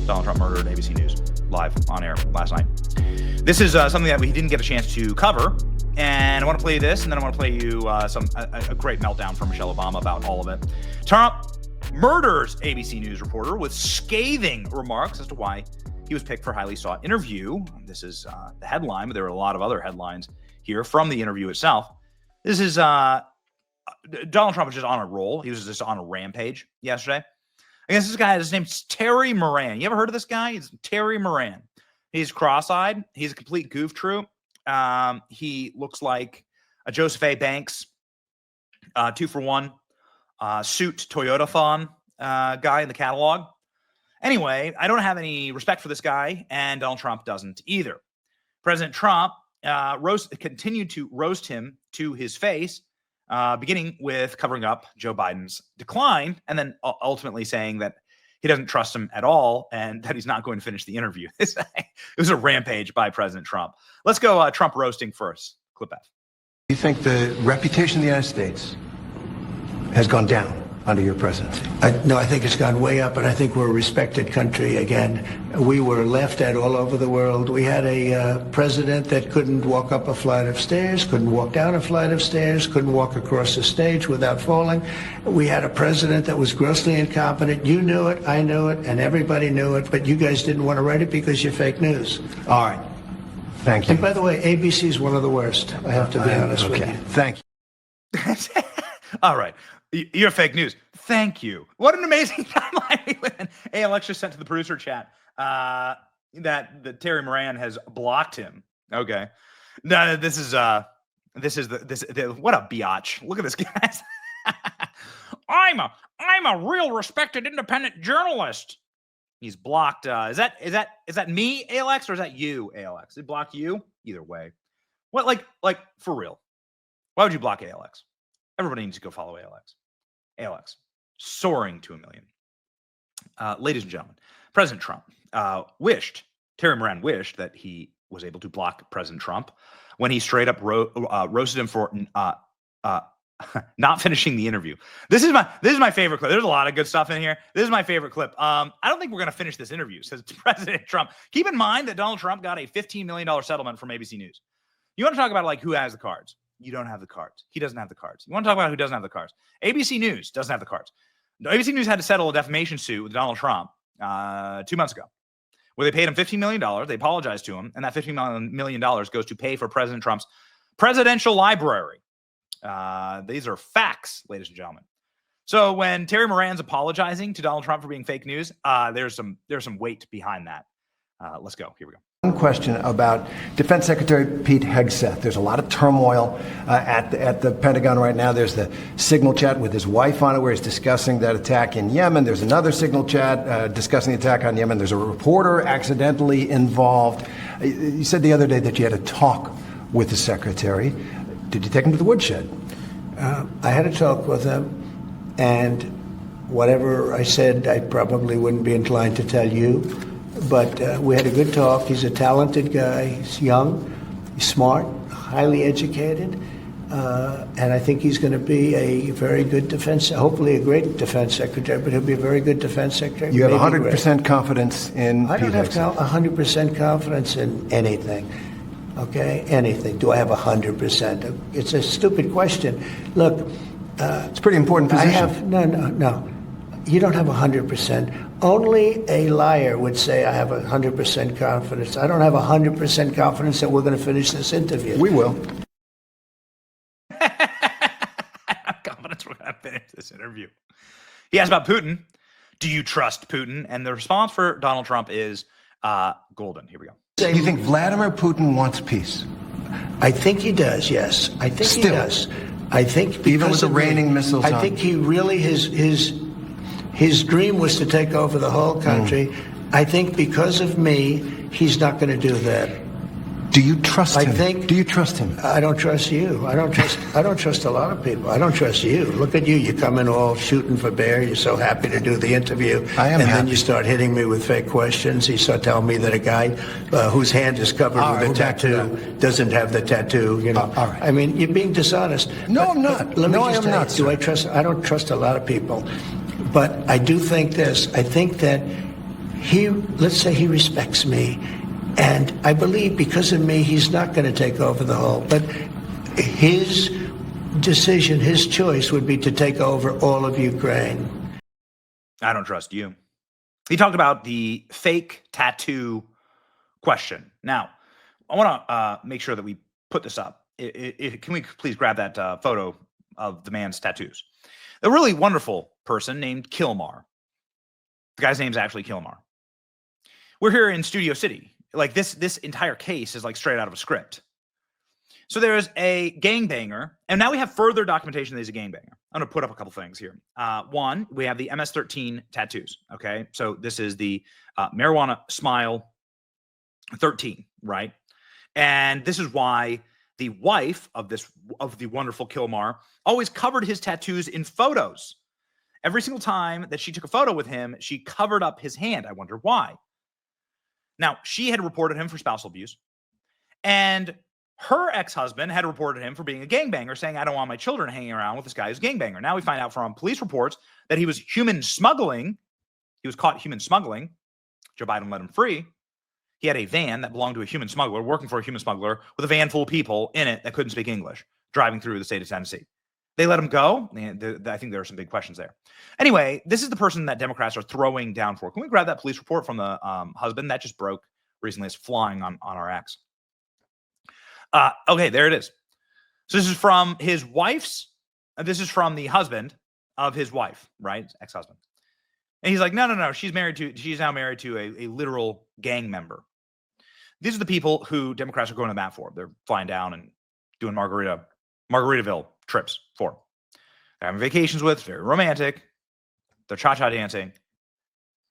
Donald Trump murdered, ABC News, live on air last night. This is something that we didn't get a chance to cover, and I want to play this, and then I want to play you a great meltdown from Michelle Obama about all of it. Trump murders ABC News reporter with scathing remarks as to why he was picked for highly sought interview. This is the headline, but there are a lot of other headlines here from the interview itself. This is Donald Trump was just on a roll. He was just on a rampage yesterday. I guess this guy, his name's Terry Moran. You ever heard of this guy? He's Terry Moran. He's cross-eyed. He's a complete goof troop. He looks like a Joseph A. Banks 2-for-1 suit Toyota-thon guy in the catalog. Anyway, I don't have any respect for this guy, and Donald Trump doesn't either. President Trump continued to roast him to his face, beginning with covering up Joe Biden's decline, and then ultimately saying that he doesn't trust him at all and that he's not going to finish the interview. It was a rampage by President Trump. Let's go Trump roasting first. Clip F. Do you think the reputation of the United States has gone down under your presidency? No, I think it's gone way up, and I think we're a respected country again. We were laughed at all over the world. We had a president that couldn't walk up a flight of stairs, couldn't walk down a flight of stairs, couldn't walk across the stage without falling. We had a president that was grossly incompetent. You knew it, I knew it, and everybody knew it, but you guys didn't want to write it because you're fake news. All right. Thank you. And by the way, ABC is one of the worst. I have to be honest with you. Thank you. All right. You're fake news. Thank you. What an amazing timeline we live in. Hey, Alexa sent to the producer chat that Terry Moran has blocked him. Okay. No, this is what a biatch. Look at this guy. I'm a real respected independent journalist. He's blocked. Is that me, ALX, or is that you, ALX? Did he block you? Either way. What like for real? Why would you block ALX? Everybody needs to go follow ALX. ALX, soaring to 1 million. Ladies and gentlemen, President Trump Terry Moran wished that he was able to block President Trump when he straight up roasted him for not finishing the interview. This is my favorite clip. There's a lot of good stuff in here. This is my favorite clip. I don't think we're going to finish this interview, says President Trump. Keep in mind that Donald Trump got a $15 million settlement from ABC News. You want to talk about like who has the cards? You don't have the cards. He doesn't have the cards. You want to talk about who doesn't have the cards? ABC News doesn't have the cards. ABC News had to settle a defamation suit with Donald Trump 2 months ago, where they paid him $15 million. They apologized to him, and that $15 million goes to pay for President Trump's presidential library. These are facts, ladies and gentlemen. So when Terry Moran's apologizing to Donald Trump for being fake news, there's some weight behind that. Let's go. Here we go. One question about Defense Secretary Pete Hegseth. There's a lot of turmoil at the Pentagon right now. There's the signal chat with his wife on it where he's discussing that attack in Yemen. There's another signal chat discussing the attack on Yemen. There's a reporter accidentally involved. You said the other day that you had a talk with the secretary. Did you take him to the woodshed? I had a talk with him, and whatever I said, I probably wouldn't be inclined to tell you. But we had a good talk. He's a talented guy. He's young, he's smart, highly educated, and I think he's going to be a very good hopefully a great defense secretary, but he'll be a very good defense secretary. You have 100% confidence in Pete Hegseth? I don't have 100% confidence in anything. Okay, anything. Do I have 100%? It's a stupid question. Look, it's a pretty important position. No. You don't have 100%. Only a liar would say I have 100% confidence. I don't have 100% confidence that we're going to finish this interview. We will. I have confidence we're going to finish this interview. He asked about Putin. Do you trust Putin? And the response for Donald Trump is golden. Here we go. Do you think Vladimir Putin wants peace? I think he does, yes. I think he does. I think even with the raining missiles I think he really, his dream was to take over the whole country. I think because of me, he's not going to do that. Do you trust him? Do you trust him? I don't trust you. I don't trust a lot of people. I don't trust you. Look at you. You come in all shooting for bear. You're so happy to do the interview. I am And happy. then you start hitting me with fake questions. You start telling me that a guy whose hand is covered with a tattoo doesn't have the tattoo. You know. All right. I mean, you're being dishonest. No, I'm not. Let me No, just I am tell you, not, sir. I don't trust a lot of people. But I do think this. I think that let's say he respects me, and I believe because of me, he's not going to take over the whole, but his decision, his choice would be to take over all of Ukraine. I don't trust you. He talked about the fake tattoo question. Now, I want to make sure that we put this up. Can we please grab that photo of the man's tattoos? A really wonderful person named Kilmar. The guy's name's actually Kilmar. We're here in Studio City. Like this entire case is like straight out of a script. So there's a gangbanger, and now we have further documentation that he's a gangbanger. I'm going to put up a couple things here. One, we have the MS-13 tattoos, okay? So this is the marijuana smile 13, right? And this is why the wife of the wonderful Kilmar always covered his tattoos in photos. Every single time that she took a photo with him, she covered up his hand. I wonder why. Now, she had reported him for spousal abuse, and her ex-husband had reported him for being a gangbanger, saying, I don't want my children hanging around with this guy who's a gangbanger. Now we find out from police reports that he was human smuggling. He was caught human smuggling. Joe Biden let him free. He had a van that belonged to a human smuggler, working for a human smuggler, with a van full of people in it that couldn't speak English, driving through the state of Tennessee. They let him go. I think there are some big questions there. Anyway, this is the person that Democrats are throwing down for. Can we grab that police report from the husband? That just broke recently. It's flying on our X. Okay, there it is. So this is from his wife's, this is from the husband of his wife, right? Ex-husband. And he's like, no. She's now married to a literal gang member. These are the people who Democrats are going to bat for. They're flying down and doing Margaritaville trips for. They're having vacations with, very romantic. They're cha-cha dancing.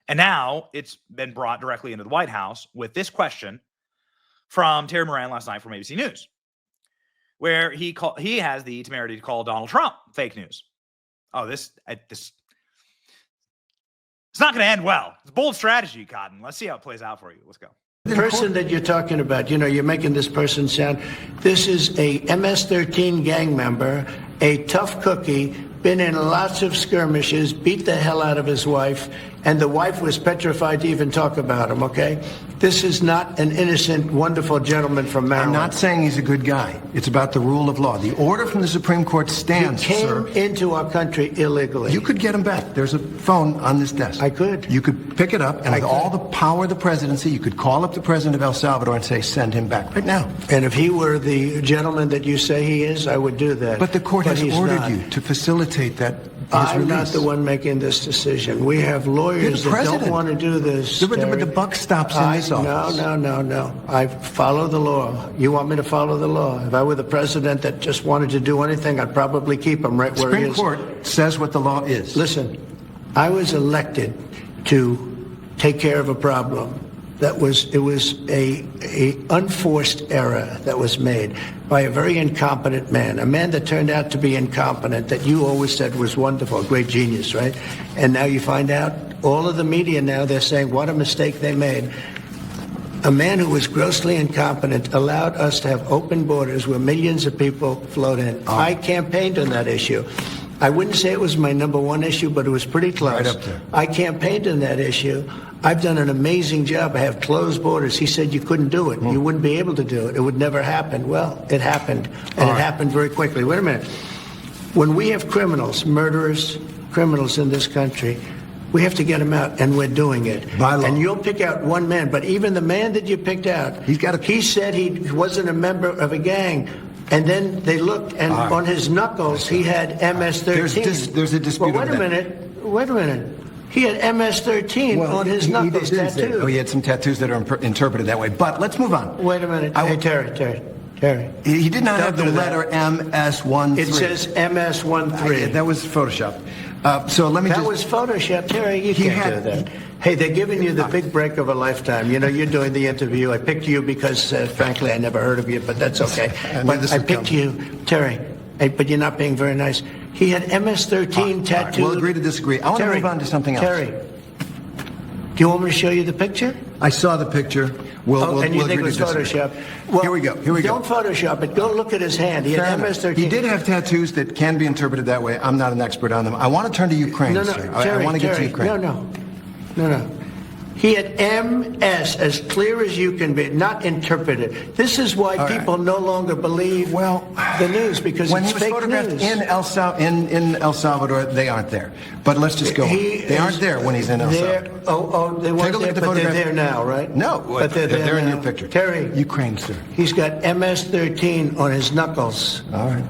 And now it's been brought directly into the White House with this question from Terry Moran last night from ABC News, where he has the temerity to call Donald Trump fake news. Oh, this it's not going to end well. It's a bold strategy, Cotton. Let's see how it plays out for you. Let's go. The person that you're talking about, you're making this person sound, this is a MS-13 gang member, a tough cookie, been in lots of skirmishes, beat the hell out of his wife, and the wife was petrified to even talk about him, okay? This is not an innocent, wonderful gentleman from Maryland. I'm not saying he's a good guy. It's about the rule of law. The order from the Supreme Court stands, he came sir. into our country illegally. You could get him back. There's a phone on this desk. I could. You could pick it up, and with all the power of the presidency, you could call up the president of El Salvador and say, send him back right now. And if he were the gentleman that you say he is, I would do that. But the court has ordered not. you to facilitate that. I'm not the one making this decision. We have lawyers that don't want to do this. But the buck stops in this office. No. I follow the law. You want me to follow the law? If I were the president that just wanted to do anything, I'd probably keep him right where he is. Supreme Court says what the law is. Listen, I was elected to take care of a problem. It was a unforced error that was made by a very incompetent man, a man that turned out to be incompetent, that you always said was wonderful, a great genius, right? And now you find out, all of the media now, they're saying what a mistake they made. A man who was grossly incompetent allowed us to have open borders where millions of people flowed in. I campaigned on that issue. I wouldn't say it was my number one issue, but it was pretty close. Right up there. I campaigned on that issue. I've done an amazing job. I have closed borders. He said you couldn't do it. You wouldn't be able to do it. It would never happen. Well, it happened, and it happened very quickly. Wait a minute. When we have criminals, murderers, criminals in this country, we have to get them out, and we're doing it. By law. And you'll pick out one man, but even the man that you picked out, he said he wasn't a member of a gang. And then they looked, and on his knuckles, he had MS-13. There's a dispute. Well, wait a minute. He had MS-13 on his knuckles tattooed. He had some tattoos that are interpreted that way. But let's move on. Wait a minute. Hey, Terry. He did not have the letter MS-13. It says MS-13. That was Photoshopped. So let me That was Photoshop, Terry. You can't do that. Hey, they're giving you the big break of a lifetime. You're doing the interview. I picked you because, frankly, I never heard of you, but that's okay. But I picked you, Terry. Hey, but you're not being very nice. He had MS-13 tattooed. We'll agree to disagree. I want to move on to something else. Terry, do you want me to show you the picture? I saw the picture. And you think it was Photoshop? Well, here we go. Don't Photoshop it. Go look at his hand. He had MS-13. He did have tattoos that can be interpreted that way. I'm not an expert on them. I want to turn to Ukraine, sir. I want to get to Ukraine. No. He had MS, as clear as you can be, not interpreted. This is why people no longer believe the news, because when it's he was fake photographed news. in El Salvador, they aren't there. But let's just go on. They aren't there when he's in El Salvador. They weren't there, but they're there now, right? No, but they're there in now. your picture. Terry. Ukraine, sir. He's got MS-13 on his knuckles. All right.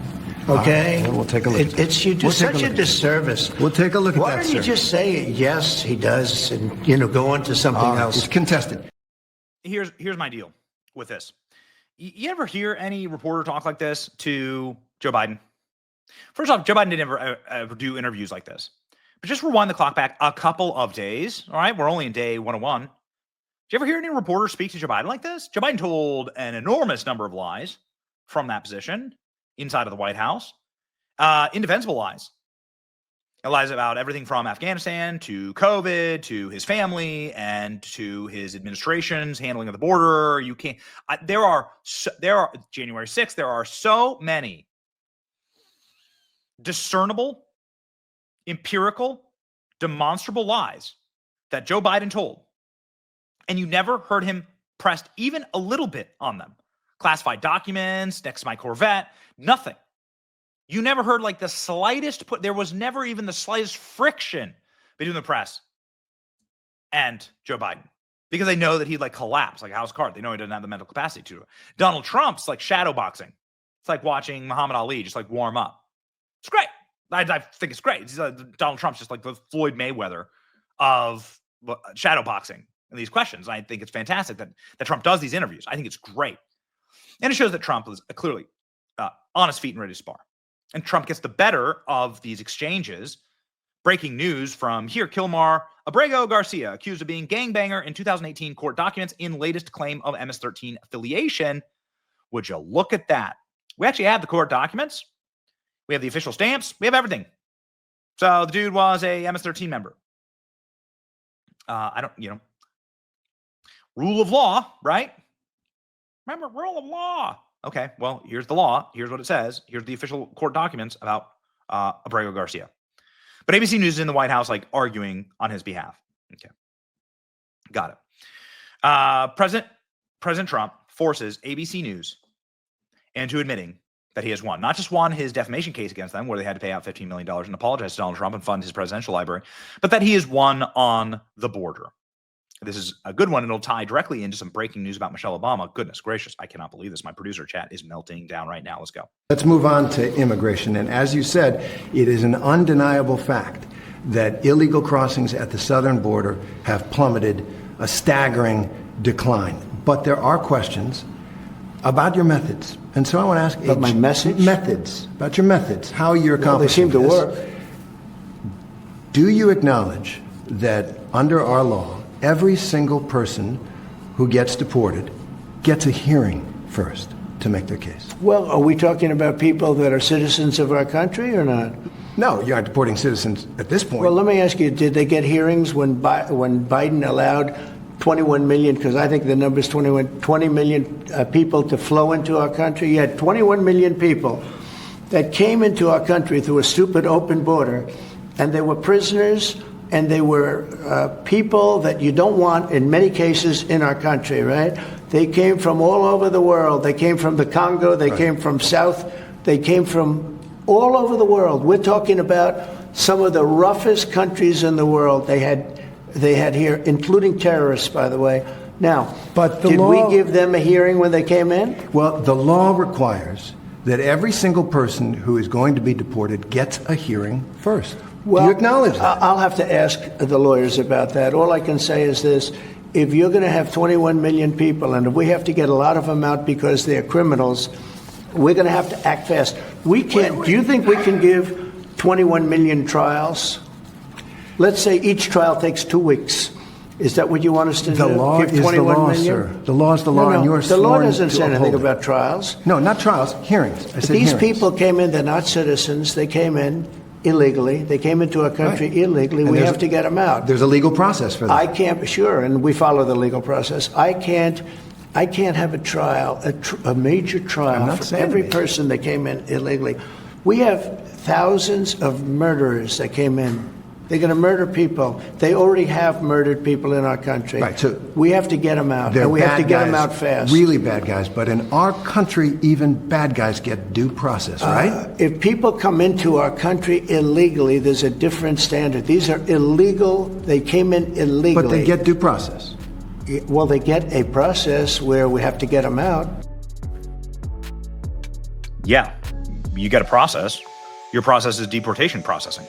Okay? We'll take a look. You do such a disservice. We'll take a look at that, Why don't you sir. just say, yes, he does, and, go on to something else? It's contested. Here's my deal with this. You ever hear any reporter talk like this to Joe Biden? First off, Joe Biden didn't ever do interviews like this. But just rewind the clock back a couple of days. All right, we're only in day 101. Did you ever hear any reporter speak to Joe Biden like this? Joe Biden told an enormous number of lies from that position inside of the White House. Indefensible lies. Lies about everything from Afghanistan to COVID to his family and to his administration's handling of the border. You can't. There are January 6th. There are so many discernible, empirical, demonstrable lies that Joe Biden told, and you never heard him pressed even a little bit on them. Classified documents, next to my Corvette, nothing. You never heard like the slightest there was never even the slightest friction between the press and Joe Biden, because they know that he'd like collapse like a house card. They know he doesn't have the mental capacity to do it. Donald Trump's like shadow boxing. It's like watching Muhammad Ali just like warm up. It's great. I think it's great. Donald Trump's just like the Floyd Mayweather of shadow boxing in these questions. I think it's fantastic that Trump does these interviews. I think it's great. And it shows that Trump is clearly on his feet and ready to spar. And Trump gets the better of these exchanges. Breaking news from here, Kilmar Abrego Garcia, accused of being gangbanger in 2018 court documents in latest claim of MS-13 affiliation. Would you look at that? We actually have the court documents. We have the official stamps. We have everything. So the dude was a MS-13 member. Rule of law, right? Remember, rule of law. Okay, well, here's the law. Here's what it says. Here's the official court documents about Abrego Garcia. But ABC News is in the White House, like, arguing on his behalf. Okay, got it. President Trump forces ABC News into admitting that he has won. Not just won his defamation case against them, where they had to pay out $15 million and apologize to Donald Trump and fund his presidential library, but that he has won on the border. This is a good one, and it'll tie directly into some breaking news about Michelle Obama. Goodness gracious, I cannot believe this. My producer chat is melting down right now. Let's go. Let's move on to immigration. And as you said, it is an undeniable fact that illegal crossings at the southern border have plummeted, a staggering decline. But there are questions about your methods. And so I want to ask about my message? Methods. About your methods. How you're accomplishing they seem to work. Do you acknowledge that under our law, every single person who gets deported gets a hearing first to make their case? Well, are we talking about people that are citizens of our country or not? No, you aren't deporting citizens at this point. Well, let me ask you, did they get hearings when Biden allowed 21 million, because I think the number is 20 million people to flow into our country? You had 21 million people that came into our country through a stupid open border, and they were prisoners, and they were people that you don't want in many cases in our country, right? They came from all over the world. They came from the Congo. They came from South. They came from all over the world. We're talking about some of the roughest countries in the world they had here, including terrorists, by the way. Now, but did we give them a hearing when they came in? Well, the law requires that every single person who is going to be deported gets a hearing first. Well, do you acknowledge that? I'll have to ask the lawyers about that. All I can say is this. If you're going to have 21 million people, and if we have to get a lot of them out because they're criminals, we're going to have to act fast. We can't. Do you think we can give 21 million trials? Let's say each trial takes 2 weeks. Is that what you want us to do? The law is the law, sir. The law is the law, and you're the law sworn doesn't say to anything uphold it. about trials. No, not trials, hearings. I said These hearings. people came in, they're not citizens. They came in illegally. They came into our country illegally. And we have to get them out. There's a legal process for that. I can't, sure, and we follow the legal process. I can't have a trial, a major trial for every person that came in illegally. We have thousands of murderers that came in They're going to murder people. They already have murdered people in our country. Right, so we have to get them out, they're and we have to bad get them guys, out fast. Really bad guys. But in our country, even bad guys get due process, right? If people come into our country illegally, there's a different standard. These are illegal. They came in illegally. But they get due process. Well, they get a process where we have to get them out. Yeah, you got a process. Your process is deportation processing.